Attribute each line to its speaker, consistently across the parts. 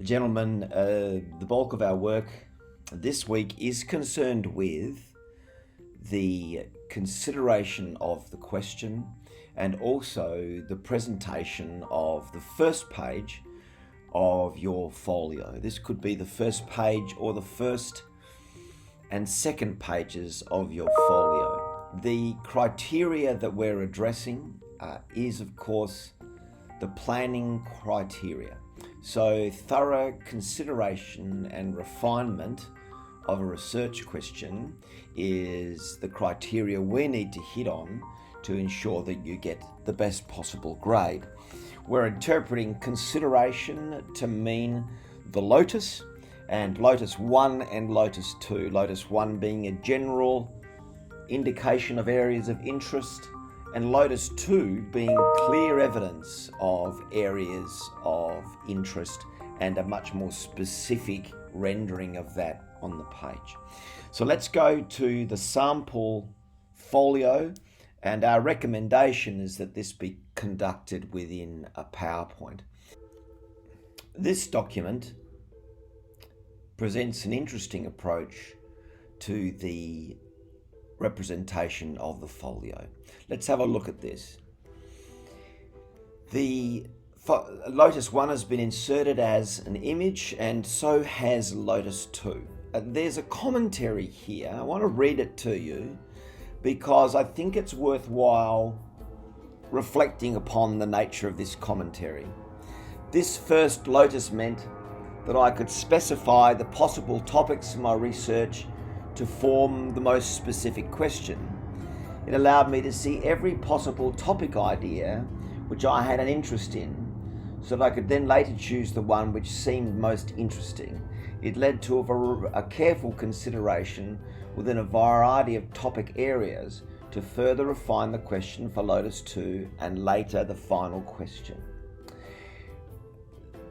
Speaker 1: Gentlemen, the bulk of our work this week is concerned with the consideration of the question and also the presentation of the first page of your folio. This could be the first page or the first and second pages of your folio. The criteria that we're addressing is, of course, the planning criteria. So thorough consideration and refinement of a research question is the criteria we need to hit on to ensure that you get the best possible grade. We're interpreting consideration to mean the Lotus, and Lotus 1 and Lotus 2. Lotus 1 being a general indication of areas of interest, and Lotus 2 being clear evidence of areas of interest and a much more specific rendering of that on the page. So let's go to the sample folio, and our recommendation is that this be conducted within a PowerPoint. This document presents an interesting approach to the representation of the folio. Let's have a look at this. The Lotus 1 has been inserted as an image, and so has Lotus 2. There's a commentary here. I want to read it to you because I think it's worthwhile reflecting upon the nature of this commentary. This first Lotus meant that I could specify the possible topics of my research to form the most specific question. It allowed me to see every possible topic idea which I had an interest in, so that I could then later choose the one which seemed most interesting. It led to a careful consideration within a variety of topic areas to further refine the question for Lotus 2 and later the final question.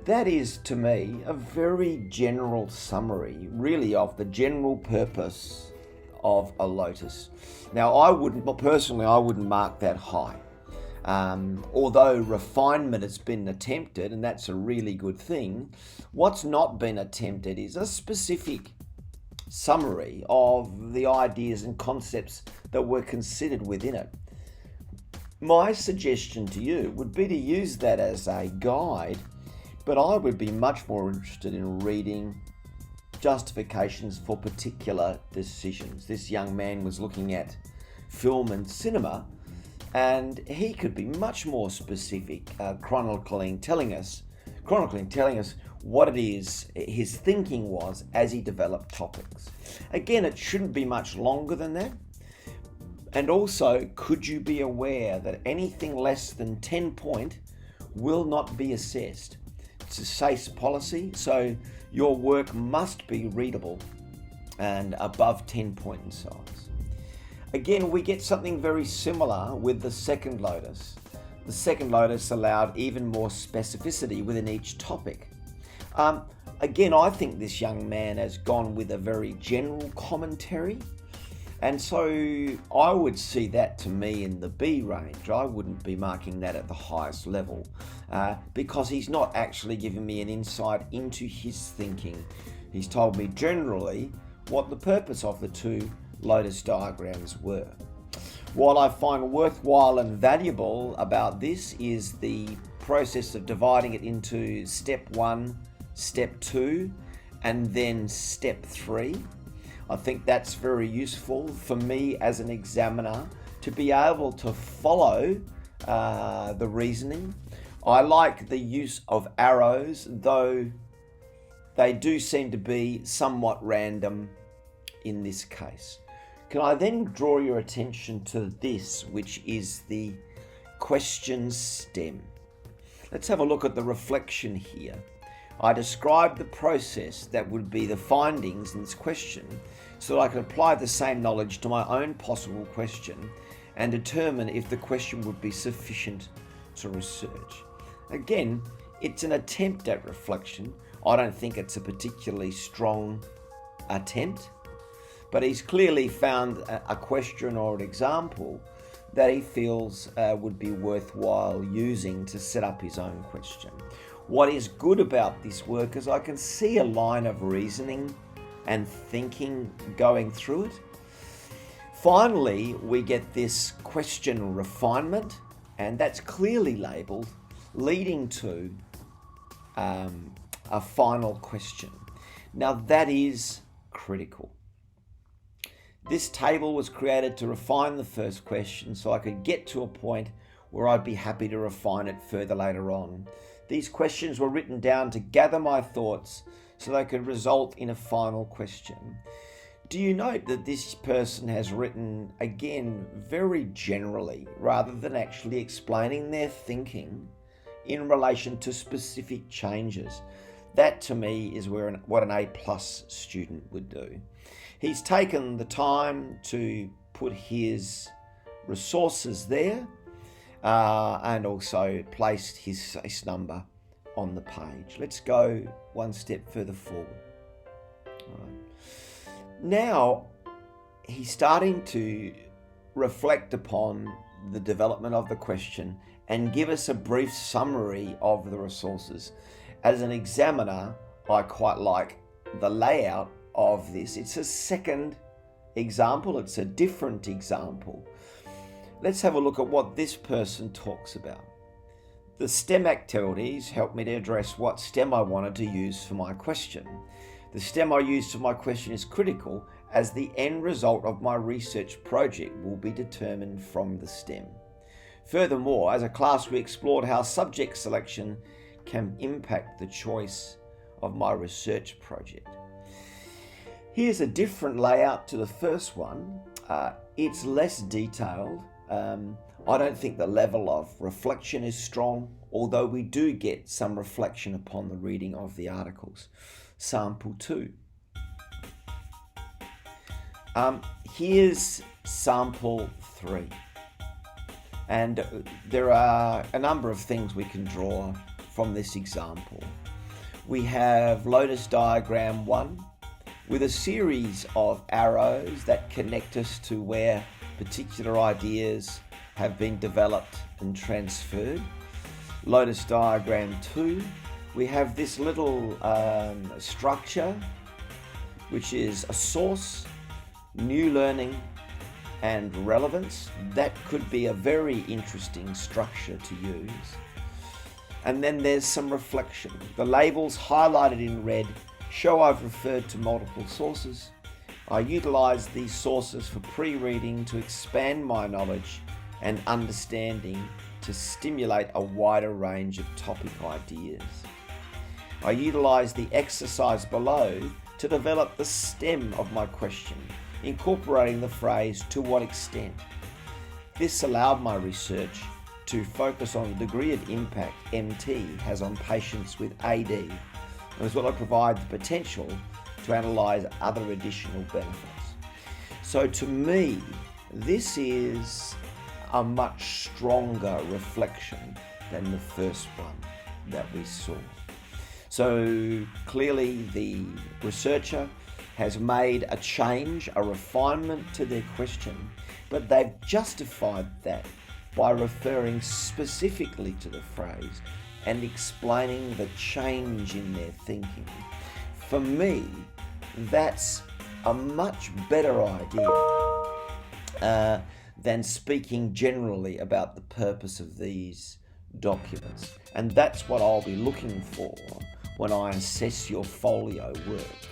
Speaker 1: That is, to me, a very general summary, really, of the general purpose of a Lotus. Now, I wouldn't mark that high. Although refinement has been attempted, and that's a really good thing, what's not been attempted is a specific summary of the ideas and concepts that were considered within it. My suggestion to you would be to use that as a guide, but I would be much more interested in reading justifications for particular decisions. This young man was looking at film and cinema, and he could be much more specific, chronicling telling us what it is his thinking was as he developed topics. Again, it shouldn't be much longer than that. And also, could you be aware that anything less than 10 point will not be assessed? It's a SACE policy, so your work must be readable and above 10 point in size. Again, we get something very similar with the second Lotus. The second Lotus allowed even more specificity within each topic. Again, I think this young man has gone with a very general commentary, and so I would see that to me in the B range. I wouldn't be marking that at the highest level because he's not actually giving me an insight into his thinking. He's told me generally what the purpose of the two Lotus diagrams were. What I find worthwhile and valuable about this is the process of dividing it into step 1, step 2, and then step 3. I think that's very useful for me as an examiner to be able to follow the reasoning. I like the use of arrows, though they do seem to be somewhat random in this case. Can I then draw your attention to this, which is the question stem? Let's have a look at the reflection here. I described the process that would be the findings in this question so that I can apply the same knowledge to my own possible question and determine if the question would be sufficient to research. Again, it's an attempt at reflection. I don't think it's a particularly strong attempt, but he's clearly found a question or an example that he feels would be worthwhile using to set up his own question. What is good about this work is I can see a line of reasoning and thinking going through it. Finally, we get this question refinement, and that's clearly labelled, leading to a final question. Now that is critical. This table was created to refine the first question so I could get to a point where I'd be happy to refine it further later on. These questions were written down to gather my thoughts so they could result in a final question. Do you note that this person has written, again, very generally, rather than actually explaining their thinking in relation to specific changes? That to me is what an A+ student would do. He's taken the time to put his resources there and also placed his case number on the page. Let's go one step further forward. All right. Now he's starting to reflect upon the development of the question and give us a brief summary of the resources. As an examiner, I quite like the layout of this. It's a second example, it's a different example. Let's have a look at what this person talks about. The STEM activities helped me to address what STEM I wanted to use for my question. The STEM I used for my question is critical as the end result of my research project will be determined from the STEM. Furthermore, as a class we explored how subject selection can impact the choice of my research project. Here's a different layout to the first one. It's less detailed. I don't think the level of reflection is strong, although we do get some reflection upon the reading of the articles. Sample 2. Here's sample 3. And there are a number of things we can draw from this example. We have Lotus diagram 1 with a series of arrows that connect us to where particular ideas have been developed and transferred. Lotus diagram 2, we have this little structure which is a source, new learning and relevance. That could be a very interesting structure to use. And then there's some reflection. The labels highlighted in red show I've referred to multiple sources. I utilize these sources for pre-reading to expand my knowledge and understanding to stimulate a wider range of topic ideas. I utilize the exercise below to develop the stem of my question, incorporating the phrase "to what extent." This allowed my research to focus on the degree of impact MT has on patients with AD, as well as provide the potential to analyse other additional benefits. So to me, this is a much stronger reflection than the first one that we saw. So clearly the researcher has made a change, a refinement to their question, but they've justified that by referring specifically to the phrase and explaining the change in their thinking. For me, that's a much better idea than speaking generally about the purpose of these documents. And that's what I'll be looking for when I assess your folio work.